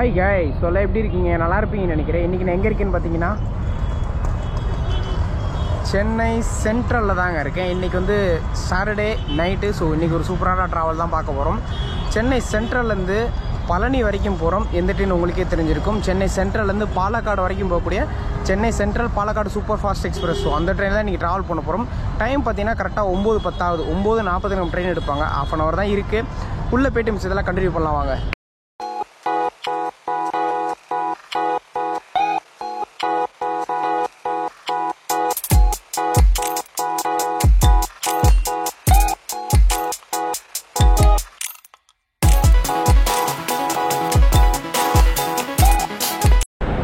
Hi காய் சொல்ல எப்படி இருக்கீங்க? நல்லா இருப்பீங்கன்னு நினைக்கிறேன். இன்றைக்கி நான் எங்கே இருக்கேன்னு பார்த்தீங்கன்னா சென்னை சென்ட்ரலில் தாங்க இருக்கேன். இன்றைக்கி வந்து சாட்டர்டே நைட்டு. ஸோ இன்றைக்கி ஒரு சூப்பரான ட்ராவல் தான் பார்க்க போகிறோம். சென்னை சென்ட்ரல்லேருந்து பழனி வரைக்கும் போகிறோம். எந்த ட்ரெயின் உங்களுக்கே தெரிஞ்சிருக்கும். சென்னை சென்ட்ரல்லேருந்து பாலக்காடு வரைக்கும் போகக்கூடிய Chennai central Palakkad super fast express. So அந்த ட்ரெயின் தான் இன்றைக்கி ட்ராவல் பண்ண போகிறோம். டைம் பார்த்தீங்கன்னா கரெக்டாக 9:10 ஆகுது. 9:40 நம்ம ட்ரெயின் எடுப்பாங்க. ½ அன் ஹவர் தான் இருக்குது. உள்ளே போய்ட்டு மிஸ் இதெல்லாம் கண்டினியூ பண்ணலாம் வாங்க.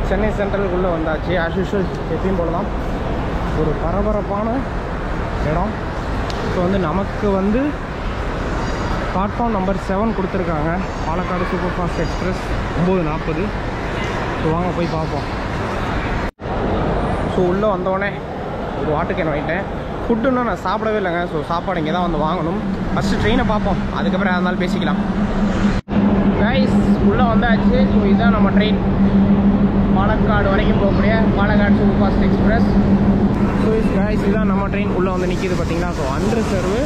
சென்னை சென்ட்ரலுக்குள்ளே வந்தாச்சு. ஆஸ் யூஷுவல் எப்பயும் போல தான் ஒரு பரபரப்பான இடம். இப்போ வந்து நமக்கு வந்து பிளாட்ஃபார்ம் நம்பர் 7 கொடுத்துருக்காங்க. Palakkad super fast express 9:40. So வாங்க போய் பார்ப்போம். ஸோ உள்ளே வந்தோடனே ஒரு வாட்டர் கேன் வாங்கிட்டேன். ஃபுட்டுன்னா நான் சாப்பிடவே இல்லைங்க. ஸோ சாப்பாடு இங்கே தான் வந்து வாங்கணும். ஃபஸ்ட்டு ட்ரெயினை பார்ப்போம், அதுக்கப்புறம் எதாக இருந்தாலும் பேசிக்கலாம். கைஸ் உள்ளே வந்தாச்சு. ஸோ இதுதான் நம்ம ட்ரெயின், பாலக்காடு வரைக்கும் போகக்கூடிய Palakkad super fast express. So guys இதுதான் நம்ம ட்ரெயின். உள்ளே வந்து நிற்கிது பார்த்தீங்கன்னா. ஸோ அன்ரிசர்வு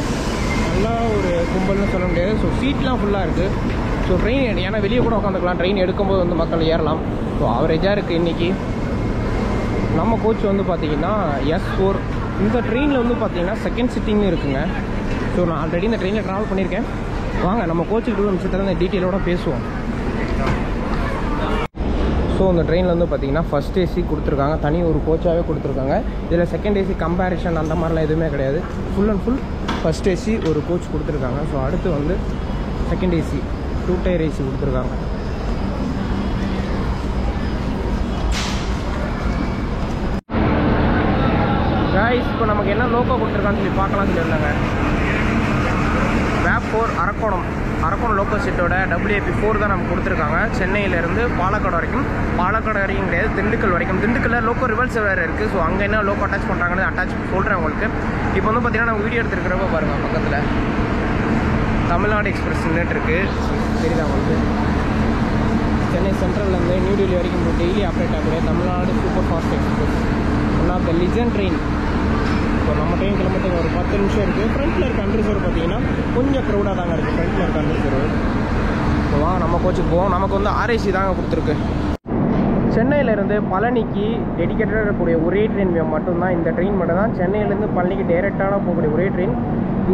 நல்லா ஒரு கும்பல்னு சொல்ல முடியாது. ஸோ சீட்லாம் ஃபுல்லாக இருக்குது. ஸோ ட்ரெயின் ஏன்னா வெளியே கூட உட்காந்துக்கலாம். ட்ரெயின் எடுக்கும்போது வந்து மக்கள் ஏறலாம். ஸோ அவரேஜாக இருக்குது இன்றைக்கி. நம்ம கோச் வந்து பார்த்திங்கன்னா S4. இந்த ட்ரெயினில் வந்து பார்த்திங்கன்னா செகண்ட் சிட்டிங்னு இருக்குங்க. ஸோ நான் ஆல்ரெடி இந்த ட்ரெயினில் ட்ராவல் பண்ணியிருக்கேன். வாங்க நம்ம கோச்சுக்கிட்ட ஒரு நிமிஷத்தில் இந்த டீட்டெயிலோட பேசுவோம். ஸோ இந்த ட்ரெயினில் வந்து பார்த்திங்கன்னா ஃபஸ்ட் ஏசி கொடுத்துருக்காங்க. தனி ஒரு கோச்சாகவே கொடுத்துருக்காங்க. இதில் செகண்ட் ஏசி கம்பேரிஷன் அந்த மாதிரிலாம் எதுவுமே கிடையாது. Full and full first AC ஒரு கோச் கொடுத்துருக்காங்க. ஸோ அடுத்து வந்து செகண்ட் ஏசி 2 டயர் ஏசி கொடுத்துருக்காங்க. கைஸ் இப்போ நமக்கு என்ன லோக்கோ கொடுத்துருக்கான்னு சொல்லி பார்க்கலாம்னு சொல்லியிருந்தாங்க. VAP4 அரக்கோணம் லோக்கல் சீட்டோட WAP4 தான் நமக்கு கொடுத்துருக்காங்க. சென்னையிலேருந்து பாலக்காடு வரைக்கும். பாலக்காடு வரைக்கும் கிடையாது, திண்டுக்கல் வரைக்கும். திண்டுக்கல்ல லோக்கோ ரிவல்ஸ் வேறு இருக்குது. ஸோ அங்கே என்ன லோக்கோ அட்டாச் பண்ணுறாங்கன்னு அட்டாச் சொல்கிறேன் உங்களுக்கு. இப்போ வந்து பார்த்திங்கன்னா நம்ம வீடியோ எடுத்துருக்கிறப்ப பாருங்கள், பக்கத்தில் தமிழ்நாடு எக்ஸ்பிரஸ் நின்றுட்டு இருக்குது. தெரியுதா உங்களுக்கு? சென்னை சென்ட்ரல்லேருந்து நியூ டெல்லி வரைக்கும் டெய்லி அப்டேட் ஆகக்கூடிய Tamil Nadu super fast express, one of the legend train. இப்போ நம்ம ட்ரெயின் கிளம்புறதுக்கு ஒரு 10 நிமிஷம் இருக்குது. ஃப்ரண்ட்டில் இருக்க அன்ரிசர்வ் பார்த்தீங்கன்னா கொஞ்சம் க்ரௌடாக தாங்க இருக்குது. ஃப்ரண்ட்டில் இருக்க அன்ரிசர்வ். இப்போ வாங்க நம்ம கோச்சுக்கு போவோம். நமக்கு வந்து RAC தாங்க கொடுத்துருக்கு. சென்னையிலேருந்து பழனிக்கு டெடிக்கேட்டடாக இருக்கக்கூடிய ஒரே ட்ரெயின் மட்டும்தான் இந்த ட்ரெயின் மட்டும் தான். சென்னையிலேருந்து பழனிக்கு டைரெக்டாக போகக்கூடிய ஒரே ட்ரெயின்.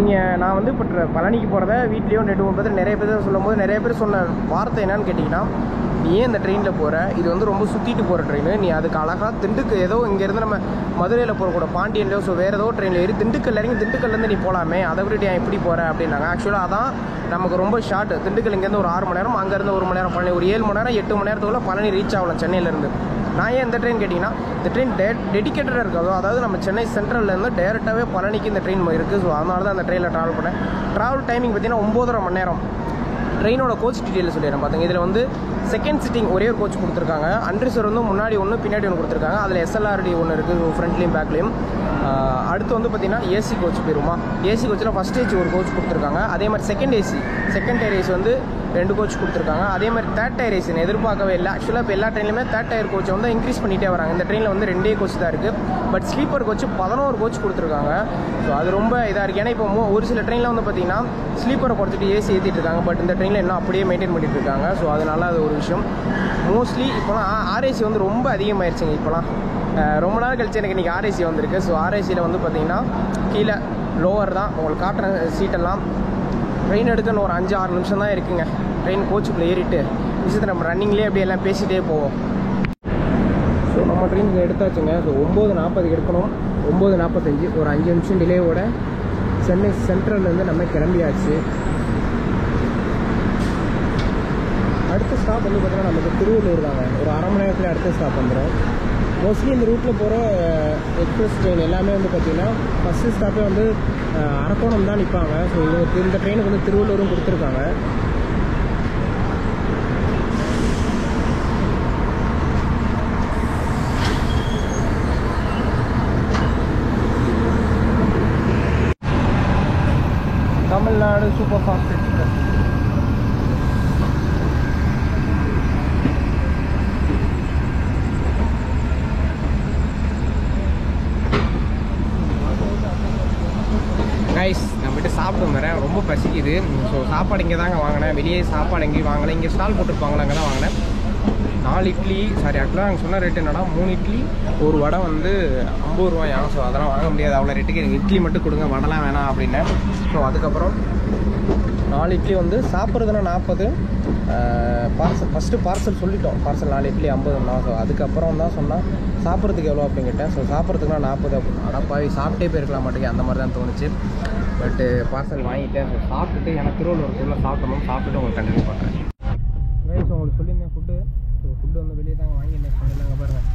இங்கே நான் வந்து இப்போ பழனிக்கு போகிறத வீட்லேயும் 2-3 பேர் நிறைய பேர் சொல்லும்போது நிறைய பேர் சொன்ன வார்த்தை என்னன்னு கேட்டிங்கன்னா, நீ ஏன் இந்த ட்ரெயினில் போகிற, இது வந்து ரொம்ப சுற்றிட்டு போகிற ட்ரெயின், நீ அதுக்கு அழகாக திண்டுக்கல் ஏதோ இங்கேருந்து நம்ம மதுரையில் போகக்கூட பாண்டியன்லையோ ஸோ வேறு ஏதோ ட்ரெயினில் ஏறி திண்டுக்கல் இறங்கி திண்டுக்கல்லேருந்து நீ போகலாமே, அதை விட்டு ஏன் எப்படி போகிற அப்படின்னாங்க. ஆக்சுவலாக அதான் நமக்கு ரொம்ப ஷார்ட். திண்டுக்கல் இங்கேருந்து ஒரு 6 மணி நேரம், அங்கேருந்து 1 மணி நேரம், பழனி ஒரு 7 மணி நேரம் 8 மணி நேரத்துக்குள்ள பழனி ரீச் ஆகலாம் சென்னையிலேருந்து. நான் ஏன் இந்த ட்ரெயின் கேட்டிங்கன்னா, இந்த ட்ரெயின் டெடிக்கேட்டடாக இருக்குது. அதாவது நம்ம சென்னை சென்ட்ரல்லேருந்து டேரெக்டாகவே பழனிக்கு இந்த ட்ரெயின் இருக்குது. ஸோ அதனால தான் அந்த ட்ரெயினில் ட்ராவல் பண்ணேன். ட்ராவல் டைமிங் பார்த்திங்கன்னா 9.5 மணி நேரம். ட்ரெயினோட கோச் டீட்டெயில் சொல்லிடுறேன் பார்த்துங்க. இதில் வந்து செகண்ட் சிட்டிங் ஒரே ஒரு கோச் கொடுத்துருக்காங்க. அன்ரிசர்வ் வந்து முன்னாடி ஒன்று பின்னாடி ஒன்று கொடுத்துருக்காங்க. அதில் SLRD ஒன்று இருக்குது, ஃப்ரண்ட்லேயும் பேக்லேயும். அடுத்து வந்து பார்த்திங்கன்னா ஏசி கோச் போயிருமா. ஏசி கோச்சில் ஃபஸ்ட் ஏசி ஒரு கோச் கொடுத்துருக்காங்க. அதே மாதிரி செகண்ட் டயர் ஏசி வந்து 2 கோச் கொடுத்துருக்காங்க. அதே மாதிரி தேர்ட் டயர் ஏசி எதிர்பார்க்கவே இல்லை. ஆக்சுவலாக இப்போ எல்லா ட்ரெயின்லையுமே தேர்ட் டயர் கோச்சை வந்து இன்க்ரீஸ் பண்ணிகிட்டே வராங்க. இந்த ட்ரெயினில் வந்து 2 கோச் தான் இருக்குது. பட் ஸ்லீப்பர் கோச் 11 கோச் கொடுத்துருக்காங்க. ஸோ அது ரொம்ப இதாக இருக்குது. ஏன்னா இப்போ ஒரு சில ட்ரெயினில் வந்து பார்த்திங்கன்னா ஸ்லீப்பரை குறைச்சிட்டு ஏசி ஏற்றிட்டு இருக்காங்க. பட் இந்த ட்ரெயினில் இன்னும் அப்படியே மெயின்டைன் பண்ணிட்டு இருக்காங்க. ஸோ அதனால அது ஒரு விஷயம். மோஸ்ட்லி இப்போலாம் RAC வந்து ரொம்ப அதிகமாகிடுச்சுங்க. இப்போலாம் ரொம்ப நாள் கழிச்சு எனக்கு இன்றைக்கி RAC வந்திருக்கு. ஸோ RACயில் வந்து பார்த்திங்கன்னா கீழே லோவர் தான் உங்களுக்கு காட்டுற சீட்டெல்லாம். ட்ரெயின் எடுக்க இன்னும் ஒரு 5-6 நிமிஷம் தான் இருக்குங்க. ட்ரெயின் கோச்சுக்குள்ளே ஏறிட்டு விஷயத்தை நம்ம ரன்னிங்லேயே அப்படியே எல்லாம் பேசிகிட்டே போவோம். ஸோ நம்ம ட்ரெயின் எடுத்தாச்சுங்க. ஸோ 9:40 எடுக்கணும். 9:45 ஒரு 5 நிமிஷம் டிலேவோட சென்னை சென்ட்ரல்லேருந்து நம்ம கிளம்பியாச்சு. அடுத்த ஸ்டாப் வந்து பார்த்திங்கன்னா நமக்கு திருவள்ளூர் தாங்க. ஒரு அரை மணி நேரத்தில் அடுத்த ஸ்டாப் வந்துடும். மோஸ்ட்லி இந்த ரூட்டில் போகிற எக்ஸ்பிரஸ் ட்ரெயின் எல்லாமே வந்து பார்த்திங்கன்னா ஃபஸ்ட்டு ஸ்டாப்பே வந்து அரக்கோணம் தான் நிற்பாங்க. ஸோ இந்த ட்ரெயினுக்கு வந்து திருவள்ளூரும் கொடுத்துருக்காங்க. Tamil Nadu super fast express. Guys நான் போய்ட்டு சாப்பிட்டு வரேன், ரொம்ப பசிக்குது. ஸோ சாப்பாடு இங்கே தாங்க வாங்கினேன், வெளியே சாப்பாடு எங்கேயும் வாங்கலை. இங்கே ஸ்டால் போட்டுருப்பாங்களா, அங்கே தான் வாங்கினேன். 4 இட்லி, சாரி ஆக்சுவலாக அங்கே சொன்ன ரேட்டு என்னன்னா 3 இட்லி ஒரு வடை வந்து 50 ரூபாயா. ஸோ அதெல்லாம் வாங்க முடியாது அவ்வளோ ரேட்டுக்கு, எனக்கு இட்லி மட்டும் கொடுங்க, வடைலாம் வேணாம் அப்படின்னேன். ஸோ அதுக்கப்புறம் 4 இட்லி வந்து சாப்பிட்றதுனா 40, பார்சல் ஃபஸ்ட்டு பார்சல் சொல்லிட்டோம், பார்சல் 4 இட்லி 50. ஸோ அதுக்கப்புறம் தான் சொன்னால் சாப்பிட்றதுக்கு எவ்வளோ அப்படின்னு கேட்டேன். ஸோ சாப்பிட்றதுக்குனா 40 அப்படின்னு. அடப்பாவி சாப்பிட்டே போயிருக்கலாம் மாட்டேங்க, அந்த மாதிரி தான் தோணுச்சு. பட்டு பார்சல் வாங்கிட்டேன். ஸோ சாப்பிட்டுட்டு எனக்கு திருவள்ளூருக்குள்ளே சாப்பிட்டணும், சாப்பிட்டுட்டு உங்களுக்கு கண்டினியூ பண்ணுறேன். ஸோ உங்களுக்கு சொல்லியிருந்தேன் ஃபுட்டு. ஸோ ஃபுட்டு வந்து வெளியே தாங்க வாங்கியிருந்தேன், சொன்னாங்க பாருங்கள்.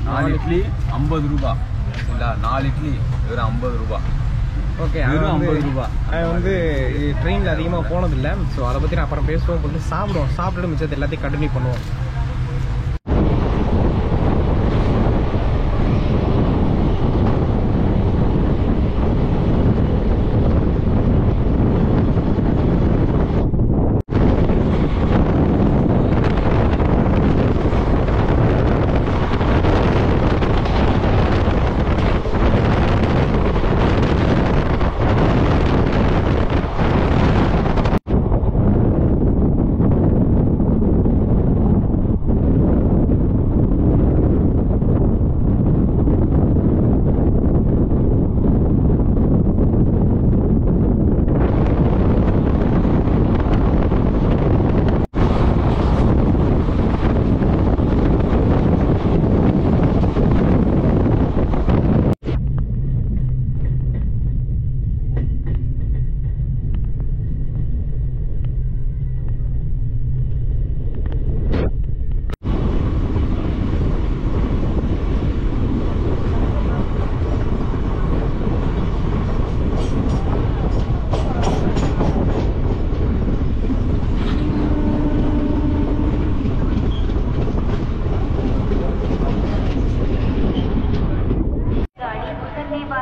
4 இட்லி 50 ரூபா இல்லை, 4 இட்லி வெறும் 50 ரூபா. ஓகே, வெறும் 50 ரூபா. அவன் வந்து ட்ரெயினில் அதிகமாக போனதில்லை. ஸோ அதை பற்றி நான் அப்புறம் பேசுவோம், போட்டு சாப்பிடுவோம், சாப்பிட்டுட்டு மிச்சத்தை எல்லாத்தையும் கண்டினியூ பண்ணுவோம்.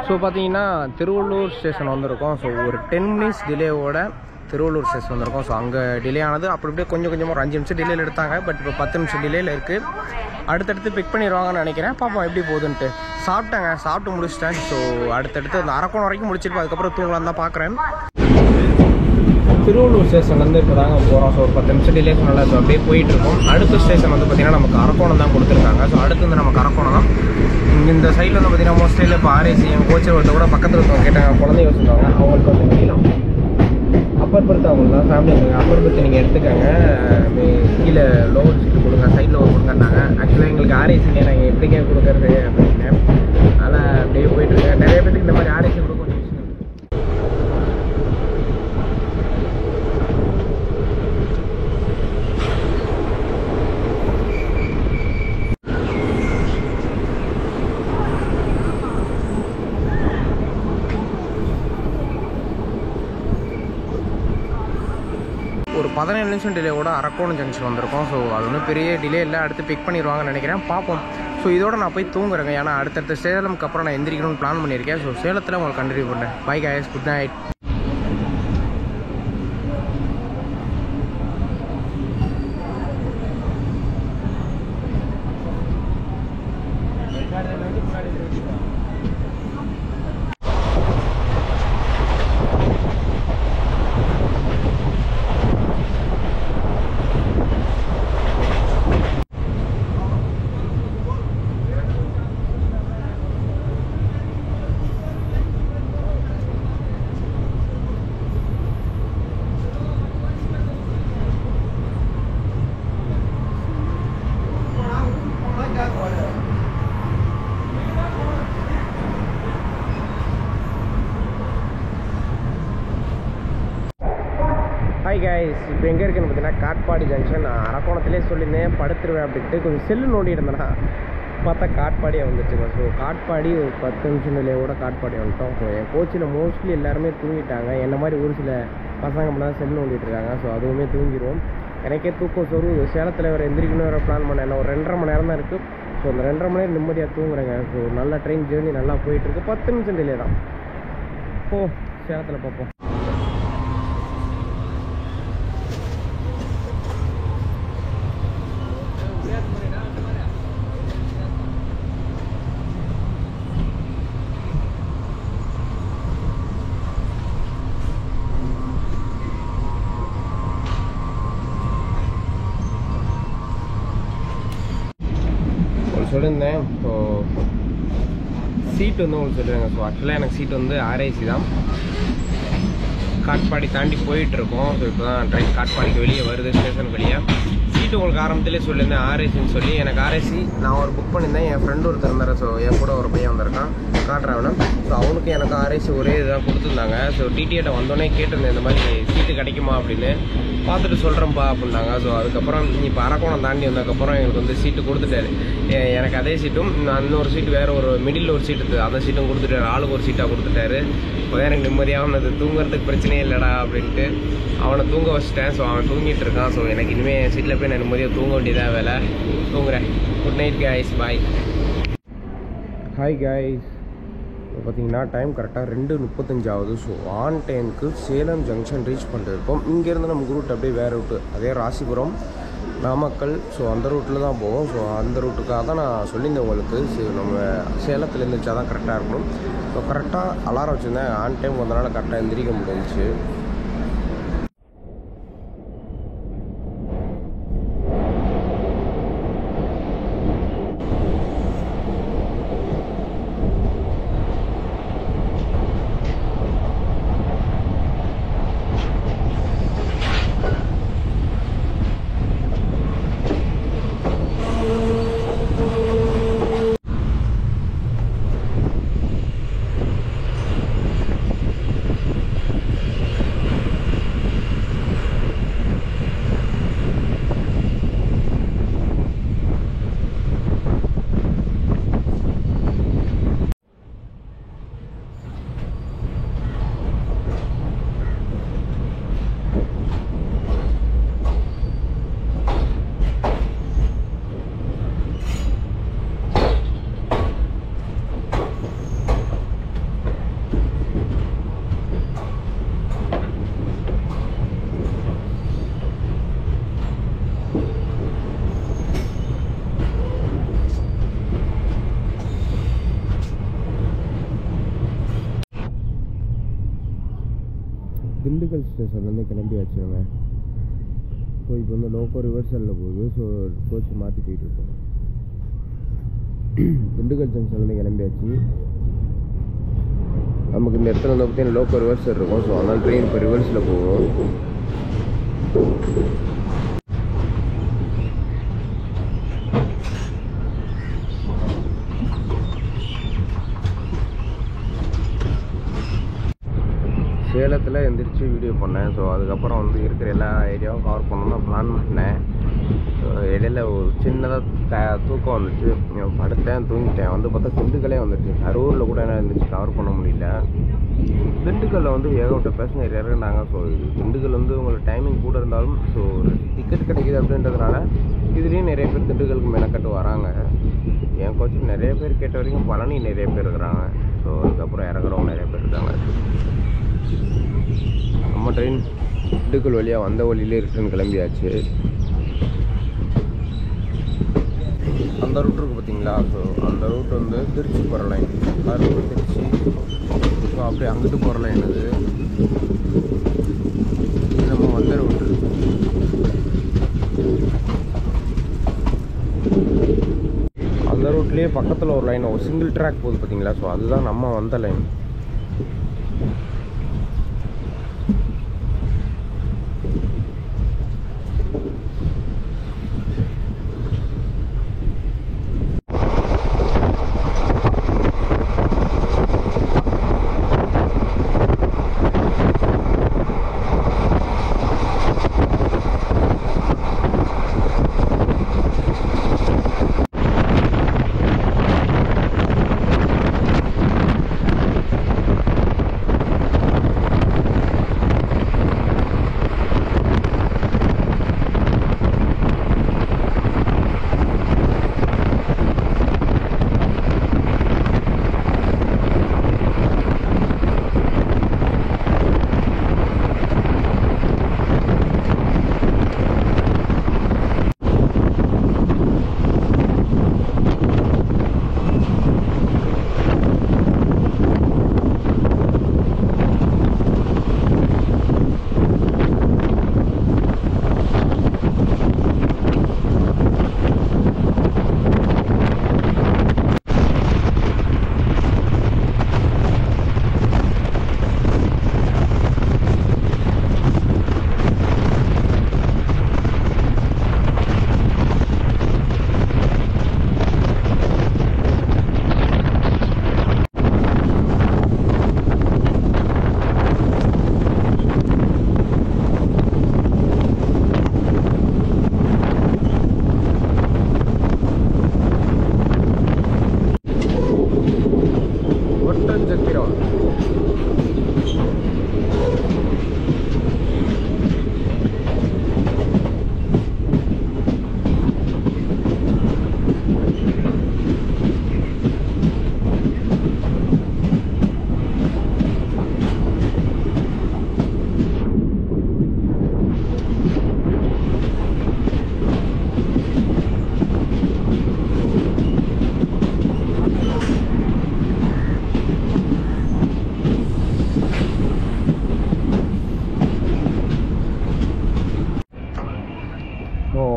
ஸோ பார்த்தீங்கன்னா திருவள்ளூர் ஸ்டேஷன் வந்திருக்கோம். ஸோ ஒரு 10 மினிட்ஸ் டிலேவோட திருவள்ளூர் ஸ்டேஷன் வந்திருக்கோம். ஸோ அங்கே டிலே ஆனது அப்படி இப்படியே கொஞ்சம் கொஞ்சமாக ஒரு 5 நிமிஷம் டிலேயில் எடுத்தாங்க. பட் இப்போ 10 நிமிஷம் டிலேயில் இருக்குது. அடுத்தடுத்து பிக் பண்ணிடுவாங்கன்னு நினைக்கிறேன். பார்ப்போம் எப்படி போகுதுன்ட்டு. சாப்பிட்டேங்க, சாப்பிட்டு முடிச்சிட்டேன். ஸோ அடுத்தடுத்து அந்த அரக்கோணம் வரைக்கும் முடிச்சிருப்பேன், அதுக்கப்புறம் தூங்கலாம் தான் பார்க்குறேன். திருவள்ளூர் ஸ்டேஷன்லேருந்து இப்போ தாங்க போகிறோம். ஸோ ஒரு 10 நிமிஷம் டிலே சொன்னால ஸோ அப்படியே போயிட்டுருக்கோம். அடுத்த ஸ்டேஷன் வந்து பார்த்திங்கன்னா நமக்கு அரக்கோணம் தான் கொடுத்துருக்காங்க. ஸோ அடுத்து வந்து நமக்கு அரக்கோணம் தான். இந்த சைடில் வந்து பார்த்திங்கன்னா மோஸ்ட்லியில் இப்போ ஆர்ஏசி என் கோச்சை ஒருத்த கூட பக்கத்தில் இருக்கவங்க கேட்டாங்க, குழந்தைய வச்சுருக்காங்க. அவங்களுக்கு வந்து வெளியிலாம் அப்பர் பர்த் அவங்களுக்கு தான் ஃபேமிலி இருக்காங்க. அப்பர் பர்த் நீங்கள் எடுத்துக்கோங்க, கீழே லோவர் சீட்டு கொடுங்க, சைடில் லோவர் கொடுங்கன்னாங்க. ஆக்சுவலாக எங்களுக்கு ஆர்ஏசிங்க நாங்கள் எப்படிங்க கொடுக்குறது அப்படின்னு. அதனால் அப்படியே போயிட்டுருக்கேன். நிறைய பேருக்கு இந்த மாதிரி ஆர்ஏசி கொடுக்க கொஞ்சம் விஷயம். ஒரு 17 நிமிஷம் டிலேவோட அரக்கோணம் ஜங்ஷன் வந்திருக்கோம். ஸோ அது ஒன்றும் பெரிய டிலே இல்லை, அடுத்து பிக் பண்ணிடுவாங்கன்னு நினைக்கிறேன், பார்ப்போம். ஸோ இதோட நான் போய் தூங்குறேங்க, ஏன்னா அடுத்தடுத்த சேலமுக்கு அப்புறம் நான் எந்திரிக்கணும்னு பிளான் பண்ணியிருக்கேன். ஸோ சேலத்தில் உங்களுக்கு கண்டினியூ பண்ணேன். Bye guys, good night. Hi guys, இப்போ எங்கே இருக்குன்னு பார்த்தீங்கன்னா காட்பாடி ஜங்ஷன். நான் அரக்கோணத்திலே சொல்லியிருந்தேன் படுத்துருவேன் அப்படின்ட்டு, கொஞ்சம் செல்லு நோண்டிட்டு இருந்தேன்னா பார்த்தா காட்பாடியாக வந்துச்சுங்க. ஸோ காட்பாடி ஒரு 10 நிமிஷம் நிலையோட காட்பாடி வந்துட்டோம். ஸோ என் கோச்சில் மோஸ்ட்லி எல்லாருமே தூங்கிட்டாங்க. என்ன மாதிரி ஒரு சில பசங்க மட்டும் தான் செல்லு நோண்டிட்டு இருக்காங்க. ஸோ அதுவுமே தூங்கிடுவோம். எனக்கே தூக்கம் சொரு. சேலத்தில் வேறு எந்திரிக்கணும் வேறு பிளான் பண்ணேன். ஒரு 2.5 மணி நேரம் தான் இருக்குது. ஸோ அந்த 2.5 மணி நேரம் நிம்மதியாக தூங்குறேங்க. ஸோ நல்லா ட்ரெயின் ஜேர்னி நல்லா போயிட்டுருக்கு. 10 நிமிஷம் டிலே தான். சேலத்தில் பார்ப்போம். வந்திருந்தேன். ஸோ சீட் வந்து உங்களுக்கு சொல்லுவாங்க. ஸோ ஆக்சுவலாக எனக்கு சீட் வந்து ஆர்ஐசி தான். காட்பாடி தாண்டி போயிட்டுருக்கோம். ஸோ இப்போ தான் ட்ரெயின் காட்பாடிக்கு வெளியே வருது, ஸ்டேஷனுக்கு வெளியே. சீட்டு உங்களுக்கு ஆரம்பத்திலே சொல்லியிருந்தேன் ஆர்ஐசின்னு சொல்லி. எனக்கு ஆர்ஐசி நான் ஒரு புக் பண்ணியிருந்தேன். என் ஃப்ரெண்டு ஒருத்தர் இருந்தார். ஸோ என் கூட ஒரு பையன் வந்திருக்கான், காட்டுறவனும். ஸோ அவனுக்கு எனக்கு ஆர்ஐசி ஒரே இதுதான் கொடுத்துருந்தாங்க. ஸோ டிடிஏட்ட வந்தோடனே கேட்டிருந்தேன் இந்த மாதிரி சீட்டு கிடைக்குமா அப்படின்னு. பார்த்துட்டு சொல்கிறேன்ப்பா அப்படின்னாங்க. ஸோ அதுக்கப்புறம் இப்போ அரக்கோணம் தாண்டி வந்ததுக்கப்புறம் எங்களுக்கு வந்து சீட்டு கொடுத்துட்டாரு. எனக்கு அதே சீட்டும் இன்னொரு சீட்டு வேறு ஒரு மிடில் ஒரு சீட்டு அந்த சீட்டும் கொடுத்துட்டாரு. ஆளுக்கு ஒரு சீட்டாக கொடுத்துட்டாரு. இப்போ எனக்கு நிம்மதியாக வந்தது, தூங்குறதுக்கு பிரச்சனையே இல்லைடா அப்படின்ட்டு அவனை தூங்க வச்சிட்டேன். ஸோ அவன் தூங்கிட்டு இருக்கான். ஸோ எனக்கு இனிமேல் சீட்டில் போய் நான் நிம்மதியாக தூங்க வேண்டியதாக வேலை. தூங்குறேன். குட் நைட் கைஸ், பாய். ஹாய் கைஸ், இப்போ பார்த்தீங்கன்னா டைம் கரெக்டாக 2:35 ஆகுது. ஸோ ஆன் டைமுக்கு சேலம் ஜங்ஷன் ரீச் பண்ணிட்டு இருக்கோம். இங்கேருந்து நமக்கு ரூட் அப்படியே வேறு ரூட்டு, அதே ராசிபுரம், நாமக்கல். ஸோ அந்த ரூட்டில் தான் போவோம். ஸோ அந்த ரூட்டுக்காக தான் நான் சொல்லியிருந்தேன் உங்களுக்கு. நம்ம சேலத்தில் இருந்துச்சா தான் கரெக்டாக இருக்கணும். ஸோ கரெக்டாக அலாரம் வச்சுருந்தேன். ஆன் டைம் வந்தனால கரெக்டாக எந்திரிக்க முடிஞ்சிச்சு. திண்டுக்கல் ஸ்டேஷன்லேருந்து கிளம்பியாச்சு நம்ம. ஸோ இப்போ வந்து லோக்கோ ரிவர்சலில் போகுது. ஸோ கோச் மாற்றி போயிட்டுருக்கோம். திண்டுக்கல் ஜங்ஷன்லேருந்து கிளம்பியாச்சு. நமக்கு இந்த இடத்துல வந்து பார்த்தீங்கன்னா லோக்கோ ரிவர்சல் இருக்கும். ஸோ அதனால் ட்ரெயின் இப்போ ரிவர்ஸில் போகும். சேலத்தில் எந்திரிச்சு வீடியோ பண்ணேன். ஸோ அதுக்கப்புறம் வந்து இருக்கிற எல்லா ஏரியாவும் கவர் பண்ணணும்னு பிளான் பண்ணேன். இடையில ஒரு சின்னதாக தூக்கம் வந்துச்சு. படுத்தேன், தூங்கிட்டேன். வந்து பார்த்தா திண்டுக்கல்லே வந்துடுச்சு. அரூரில் கூட என்ன இருந்துச்சு, கவர் பண்ண முடியல. திண்டுக்கல்லில் வந்து ஏகப்பட்ட பேசஞ்சர் இறங்குனாங்க. ஸோ திண்டுக்கல் வந்து உங்களுக்கு டைமிங் கூட இருந்தாலும் ஸோ டிக்கெட் கிடைக்கிது அப்படின்றதுனால இதுலேயும் நிறைய பேர் திண்டுக்கலுக்கு மெனக்கட்டு வராங்க. என் கோச்சு நிறைய பேர் கேட்ட வரைக்கும் பழனி நிறைய பேர் இருக்கிறாங்க. ஸோ அதுக்கப்புறம் இறங்குறவங்க நிறைய பேர் இருக்காங்க. நம்ம ட்ரெயின் திண்டுக்கல் வழியாக வந்த வழியிலே ரிட்டர்ன் கிளம்பியாச்சு. அந்த ரூட் இருக்குது பார்த்தீங்களா? ஸோ அந்த ரூட் வந்து திருச்சி போகிற லைன், கரூர் திருச்சி. ஸோ அப்படியே அங்கிட்டு போகிற லைன் அது. இது நம்ம வந்த ரூட்டு. அந்த ரூட்லேயே பக்கத்தில் ஒரு லைன், ஒரு சிங்கிள் ட்ராக் போகுது பார்த்தீங்களா? ஸோ அதுதான் நம்ம வந்த லைன். ஒட்டஞ்சத்திரம்.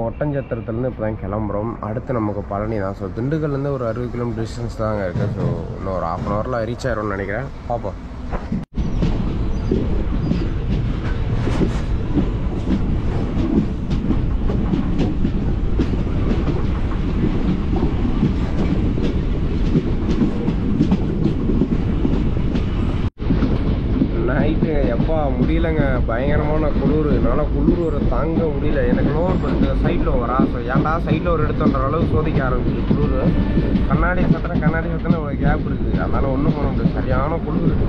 ஒட்டஞ்சத்திரத்துலேருந்து இப்போ தான் கிளம்புறோம். அடுத்து நமக்கு பழனி தான். ஸோ திண்டுக்கல்லேருந்து ஒரு 60 கிலோமீட்டர் டிஸ்டன்ஸ் தாங்க இருக்குது. ஸோ இன்னும் ஒரு 1/2 ஹவரில் ரீச் ஆயிரும்னு நினைக்கிறேன். பார்ப்போம். நைட்டு எப்பா முடியலைங்க, பயங்கரமான குளிர். என்னால் குளிர் தாங்க முடியல. எனக்கு லோன் பண்ணிட்டு சைடில் வரா. ஸோ ஏன்டா சைடில் ஒரு எடுத்துன்ற அளவுக்கு சோதிக்க ஆரம்பிச்சு குளிர். கண்ணாடி சத்தின ஒரு கேப் இருக்குது. அதனால் ஒன்றும் பண்ண முடியாது, சரியான குளிர்.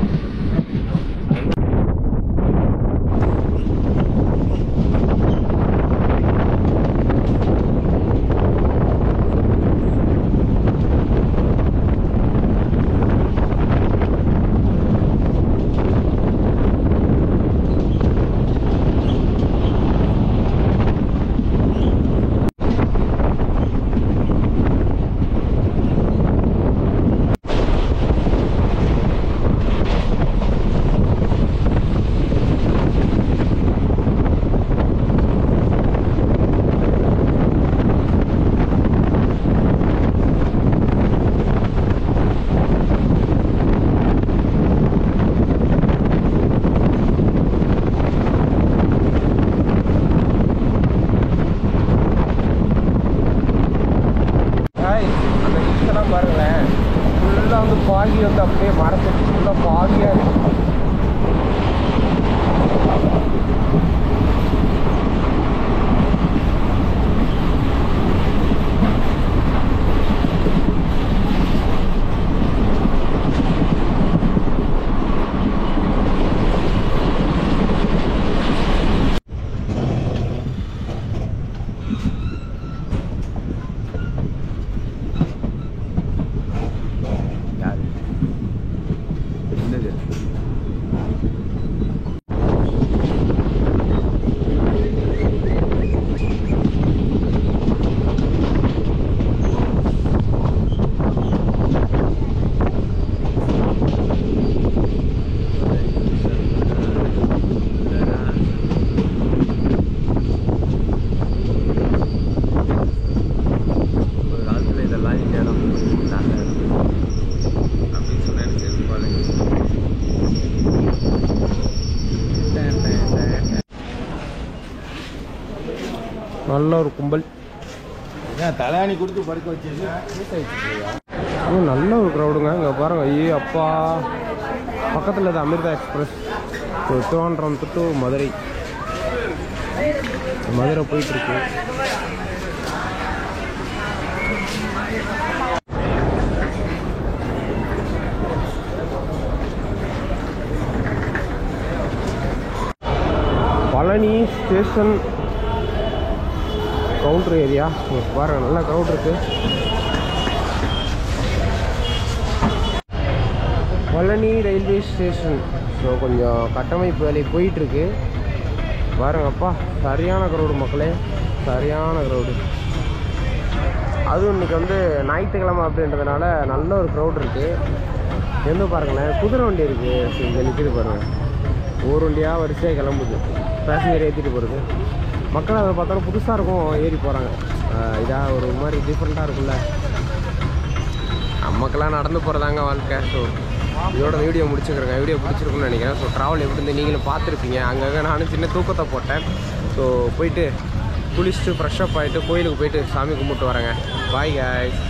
பாருங்களேன், ஃபுல்லாக வந்து பாகி வந்து அப்படியே மரத்துக்கு ஃபுல்லாக பாகியாக இருக்கும். நல்ல ஒரு கும்பல். தலையாணி கொடுத்து படுக்க வச்சு நல்ல ஒரு க்ரௌடுங்க. இங்கே பாருங்க, ஐயோ அப்பா, பக்கத்தில் இது அமிர்தா எக்ஸ்பிரஸ். திருவான்றம் டு மதுரை போயிட்டுருக்கு. பழனி ஸ்டேஷன் கவுண்டர் ஏரியா பாருங்க, நல்ல க்ரௌட் இருக்குது. Palani railway station. ஸோ கொஞ்சம் கட்டமைப்பு வேலை போயிட்டுருக்கு. பாருங்கப்பா, சரியான க்ரௌடு மக்களே, சரியான க்ரௌடு. அதுவும் இன்றைக்கி வந்து ஞாயிற்றுக்கிழமை அப்படின்றதுனால நல்ல ஒரு க்ரௌட் இருக்குது. எந்த பாருங்களேன், குதிரை வண்டி இருக்குது. இங்கே நிற்கிது பாருங்கள், ஒரு வண்டியாக வரிசையாக கிளம்புது, பேசஞ்சர் ஏற்றிட்டு போகிறது. மக்கள் அதை பார்த்தாலும் புதுசாக இருக்கும், ஏறி போகிறாங்க. இதாக ஒரு மாதிரி டிஃப்ரெண்ட்டாக இருக்குல்ல. நமக்கெல்லாம் நடந்து போகிறதாங்க வாழ்க்கை. ஸோ இதோட வீடியோ முடிச்சுக்கிறேங்க. வீடியோ பிடிச்சிருக்குன்னு நினைக்கிறேன். ஸோ ட்ராவல் எப்படி இருந்து நீங்களும் பார்த்துருப்பீங்க. அங்கங்கே நானும் சின்ன தூக்கத்தை போட்டேன். ஸோ போயிட்டு குளிச்சுட்டு ஃப்ரெஷ்ஷப் ஆகிட்டு கோயிலுக்கு போயிட்டு சாமி கும்பிட்டு வரேங்க. Bye guys.